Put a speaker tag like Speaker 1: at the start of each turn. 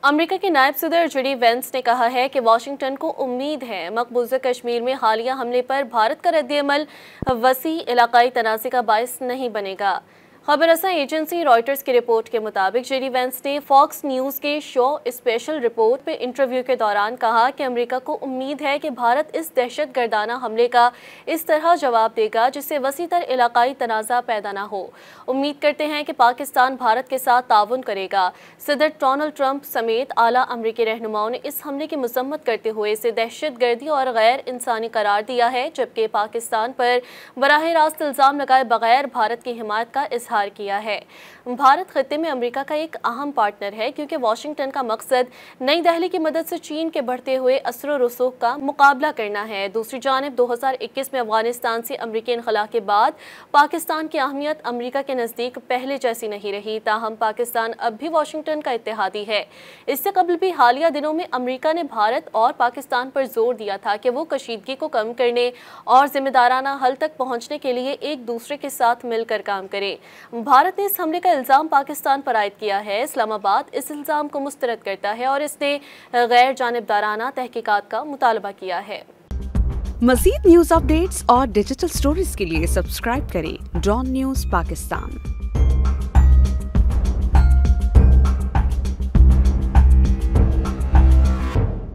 Speaker 1: America के नायब सदर जेडी वेंस ने कहा है कि वाशिंगटन को उम्मीद है मकबूजा कश्मीर में हालिया हमले पर भारत का रद्द-ए-अमल वसी इलाकाई तनाज़े का बायस नहीं बनेगा। खबर रसा एजेंसी रॉयटर्स की रिपोर्ट के मुताबिक जेडी वेंस ने फॉक्स न्यूज़ के शो स्पेशल रिपोर्ट पे इंटरव्यू के दौरान कहा कि अमेरिका को उम्मीद है कि भारत इस दहशतगर्दाना हमले का इस तरह जवाब देगा जिससे वसीतर इलाकाई तनाज़ा पैदा ना हो। उम्मीद करते हैं कि पाकिस्तान भारत के साथ ताउन करेगा। सदर डोनाल्ड ट्रंप समेत आला अमरीकी रहनुमाओं ने इस हमले की मजम्मत करते हुए इसे दहशतगर्दी और गैर इंसानी करार दिया है, जबकि पाकिस्तान पर बराह रास्त इल्ज़ाम लगाए बगैर भारत की हिमायत का इजहार किया है। भारत खत्ते में अमेरिका का एक अहम पार्टनर है क्योंकि वाशिंगटन का मकसद नई दिल्ली की मदद से चीन के बढ़ते हुए असर व रसूख का मुकाबला करना है। दूसरी जानिब 2021 में अफगानिस्तान से अमरीकी इनखला के बाद पाकिस्तान की अहमियत अमरीका के नज़दीक पहले जैसी नहीं रही, ताहम पाकिस्तान अब भी वाशिंगटन का इत्तेहादी है। इससे कबल भी हालिया दिनों में अमरीका ने भारत और पाकिस्तान पर जोर दिया था कि वो कशीदगी को कम करने और जिम्मेदाराना हल तक पहुँचने के लिए एक दूसरे के साथ मिलकर काम करे। भारत ने इस हमले का इल्ज़ाम पाकिस्तान पर आयद किया है। इस्लामाबाद इस इल्ज़ाम को मुस्तरद करता है और इसने गैर जानिबदाराना तहकीकात का मुतालबा किया है।
Speaker 2: मज़ीद न्यूज़ अपडेट्स और डिजिटल स्टोरीज के लिए सब्सक्राइब करें डॉन न्यूज़ पाकिस्तान।